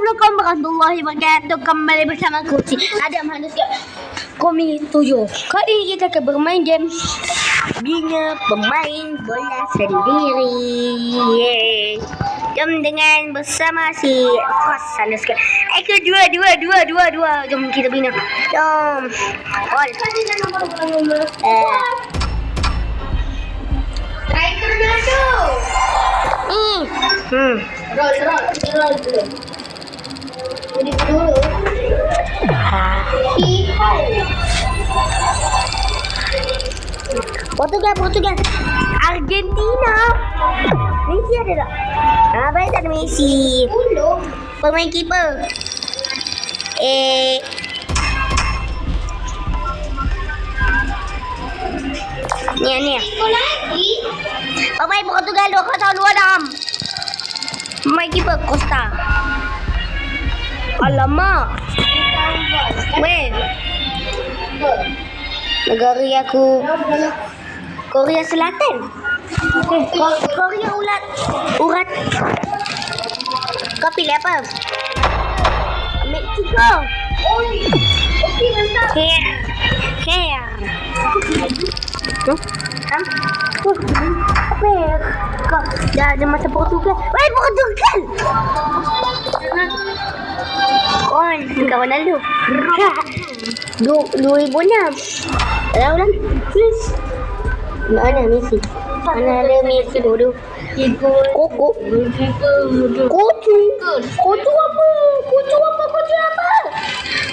Assalamualaikum warahmatullahi wabarakatuh. Kembali bersama aku Adam Hanus Komi 7. Kali ini kita akan bermain game Bina Pemain Bola Sendiri. Jom dengan bersama si Fas Hanus dua. Jom kita bina. Jom. Striker dulu. Roll dulu. Ini dulu. Portugal. Argentina. Messi ada tak? Baik tak ada Messi. Pemain keeper. Ni. Lagi. Pemain Portugal 2-2 Pemain keeper Costa. Alamak. Weh. Negara aku Korea Selatan. Korea urat. Kau pilih apa? Mexico. Okey, mantap. Here. Apa ya? Kau dah ada masa Portugal. Weh, Portugal. Kawan Ronaldo. 2006. Tahu lah. Please. Mana Messi? Mana ada Messi bodoh? Koko. Kocu apa?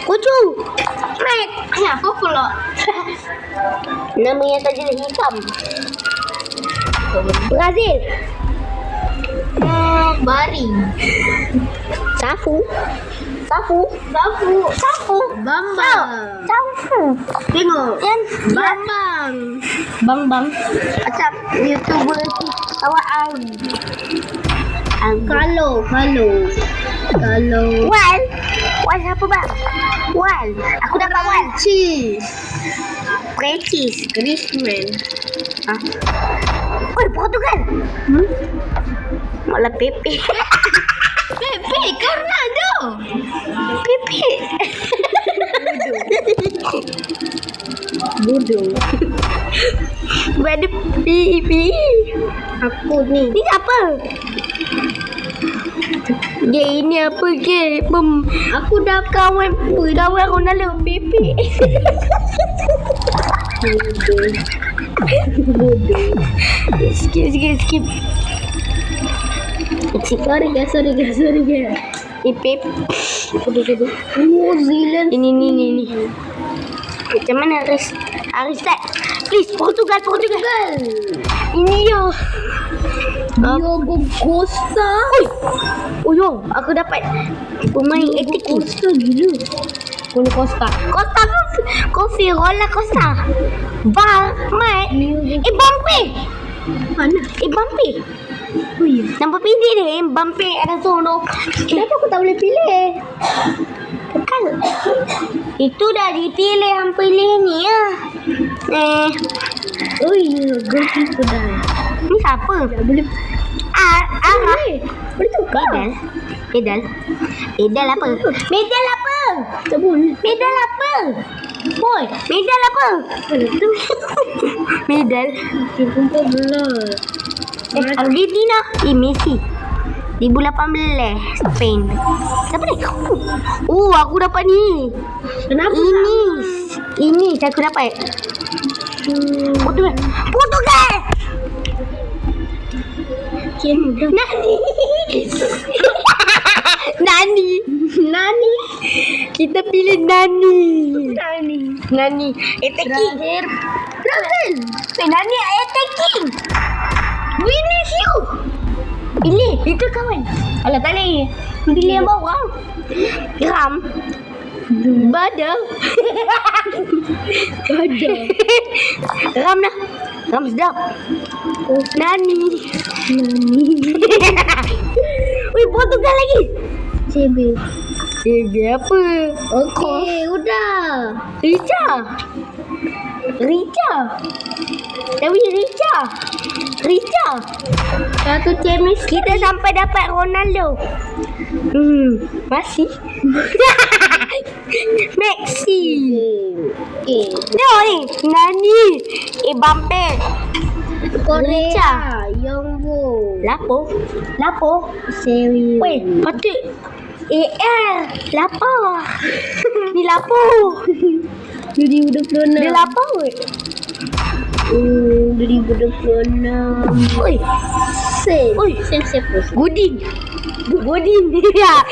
Kocu. Mek. Kenapa pula? Namanya saja hitam. Brazil. Bari. Safu. Bambang. Safu. Tengok. Yang Bambang. macam YouTuber awak Kalau. Wal siapa bang? Wal. Aku dapat Wal. Precis. Griezmann. Oi, Portugal. Malah Pepe. Pepe Ronaldo. Pepe. Bodoh. Ada Pepe. Aku ni. Ni apa? Dia ini apa ke? Aku dah kawan Ronaldo Pepe. Bodoh. Skip. Sorry guys. Pep. New Zealand. Ini. Macam mana Aris start? Please, Portugal. Ini yo. Diogo Costa. Oh yo, aku dapat pemain attacking. Costa gila. Punya Costa. Kofi roller coaster. Mat. Mbappe. Mana? Mbappe. Oh ya. Nampak pilih dia Mbappe ada sono. Kenapa aku tak boleh pilih? Kan itu dah dipilih yang pilih ni ya. Oh iya, goalkeeper dah. Ni siapa? Tak boleh. Boleh tukar. Medal apa? Tak boleh. Medal apa? Boy. Medal apa? Medal Jumpa bola. Argentina. Messi 2018 Spain. Siapa ni? Aku dapat ni. Kenapa? Ini aku dapat. Portugal. Nani. Kita pilih Nani. Attacking. Brazil. Nani attacking. Vinicius. Pilih. Itu kawan. Alah tak boleh. Pilih yang bawah. Ram. Badal. Ram dah. Ram sedap. Nani. Wih, Portugal lagi. CB apa? Okey, udah. Rica. Tapi Rica. Satu cemis. Kita sampai dapat Ronaldo. Masih. Messi. Tengok ni. Nani. Mbappe. Korea. Yongbo. Lapo. Sewi. Weh, patut. AR. Lapar. Ni lapo. 2026. Dia lapar weh. 2026. Oi. Oi. Siapa? Godin. Ya.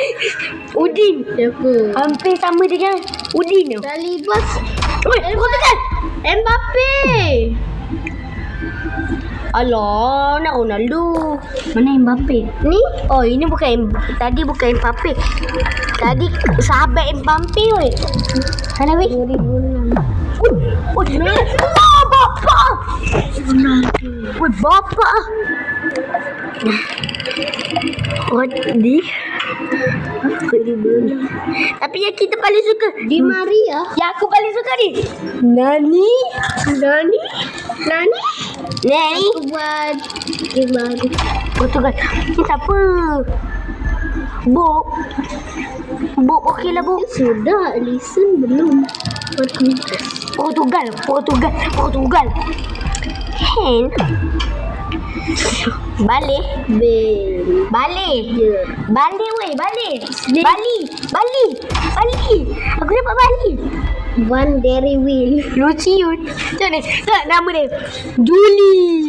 Udin. Siapa? Hampir sama dengan Udin tu. Salibas. Oi, Portugal. Mbappe. Alah, nak Ronaldo. Mana Mbappe? Ni? Oh, ini tadi bukan Mbappe. Tadi sahabat Mbappe weh. Sana weh. 2006. Bapak. Weh, bapak. Di. Tapi yang kita paling suka Di Maria. yang aku paling suka ni Nani. Nani? Nani Aku buat game baru. Portugal. Ni siapa? Bob okey lah Bob. Sudah, listen belum? Portugal. Hen. Balik. Balik weh, balik. Bali. Aku dapat Bali. One Dairy Wheel. Luciun. Macam ni. Tak nama dia. Julie.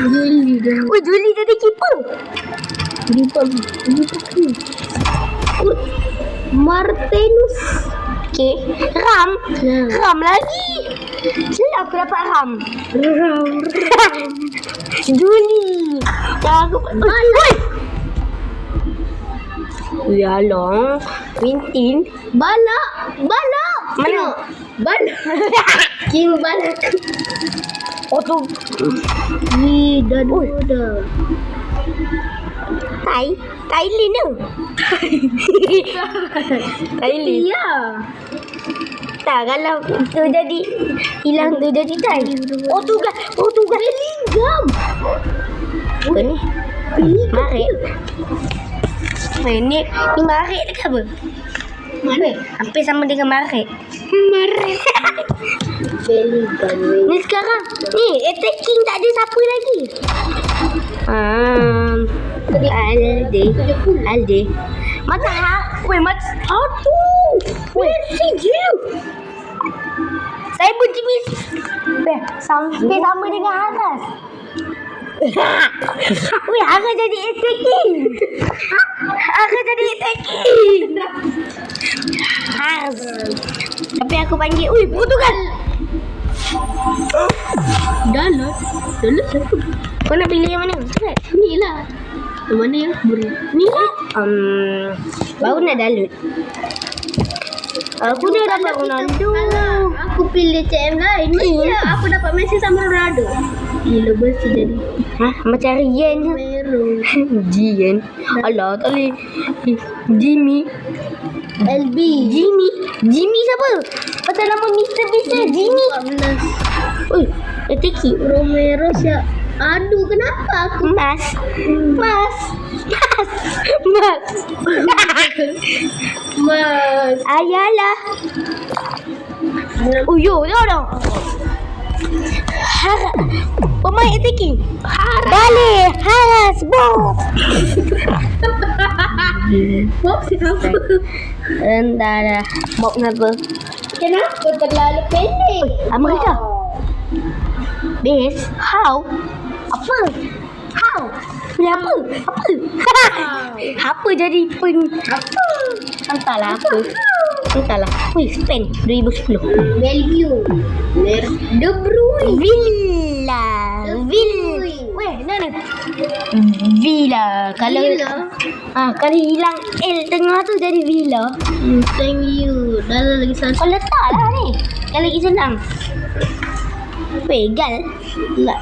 Juli dah. Oh, Julie jadi keeper. Martinus. Okay. Ram Ya. lagi. Sila aku dapat Ram. Julie. Aku Bala. Ya long. Wintin. Bala. Mana? Bala. King Bala. Oh tu. Ni dah dah. Thailand tu. Thailand. Ya. Tak, kalau tu jadi hilang tu jadi Thai. Portugal. Bellingham. Apa ni? Marik. Ni marik dekat apa? Mana? Hampir sama dengan marik. Bellingham. Ni sekarang. Ni attacking tak ada siapa lagi. Alde. Messi je. Saya benci Messi. Sampai sama dengan Haras. Haras jadi attacking. Haras. Tapi aku panggil, Portugal. Dalot siapa? Kau nak pilih yang mana? Ni lah. Yang mana yang ni lah. Baru nak Dalot. Aku dah dapat Ronaldo. Aku pilih CM lain. Masa aku dapat Messi sama Ronaldo. Gila bersih jadi. Macam Rian je. Merah. Jian. Alah, tak boleh. Jimmy siapa? Pasal nama Mr. Beast Jimmy. 14. Oi, attacking. Romero siap. Aduh, kenapa aku? Mas. Mas. Ayalah. Yo, dah. Haras. Pemain attacking. Balik. Haras. Bob. Bob siapa? Entah dah. Bob kenapa? Kenapa terlalu pendek? Amerika. Base. How? Apa? How? Apa? Apa jadi pun? Apa? Entahlah apa. Wih, Spain 2010. Belgium. De Bruyne. Villa. Weh, mana? Villa. Kalau hilang L tengah tu jadi Villa. Thank you. Dah lagi satu. Kau letaklah ni. Yang lagi senang. Pegal. Villa.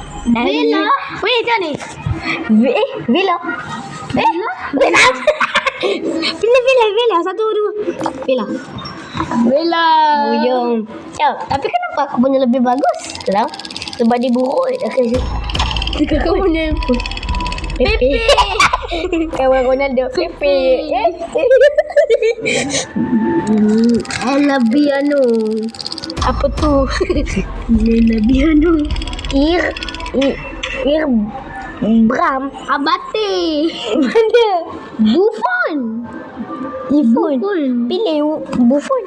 Weh, macam ni. Villa. Villa. Pilih Villa. 1, 2. Villa. Buyung. Tapi kenapa Kenapa aku punya lebih bagus? Kenapa? Sebab dia buruk. Okay. Kau punya handphone. Pepe. Kawan Ronaldo. Pepe. Labiano. Apa tu? Labiano. Bram. Abate. Mana? Buffon. Buffon. Buffon. Pilih Buffon.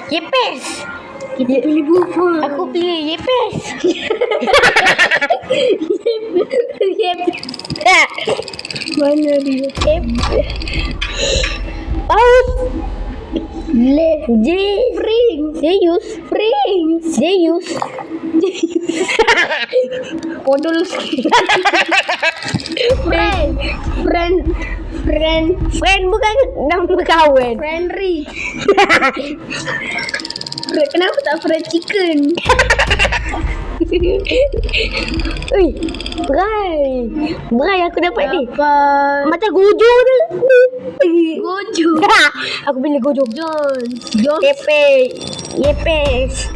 Yepes. Kita pilih Buffon. Aku pilih Yepes. Mana dia? Paus. Zeus. Kodol sikit. Friend bukan nama kawan. Friendly. Kenapa tak fried chicken? Ui, Brai aku dapat ni. Apa? Macam Gojo tu. Gojo. Aku pilih Gojo. John. Pepe. Yepes.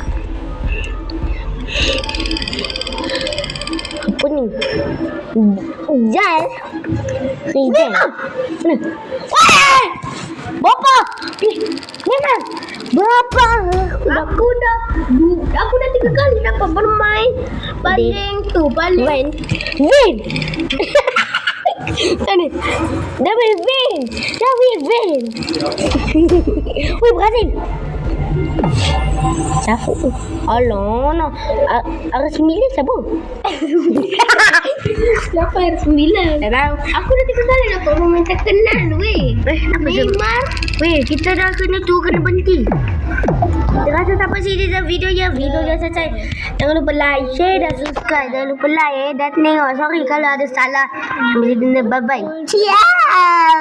Apa ni? Jal. Rizal. Mana? Wah! Bapa. Memang. Bapa. Aku dah 3 kali dapat bermain. Paling Vin. Sana. David Vin. Wih, Brazil. Siapa tu? Alah, nak. R9 siapa? Siapa R9? Tak tahu. Aku dah 3 kali dapat bermain terkenal weh. Apa tu? Neymar. Weh, kita dah kena berhenti. Terasa sampai sini dah videonya selesai. Jangan lupa like, share dan subscribe. Jangan lupa like dan tengok. Sorry kalau ada salah. Bye bye. Ciao.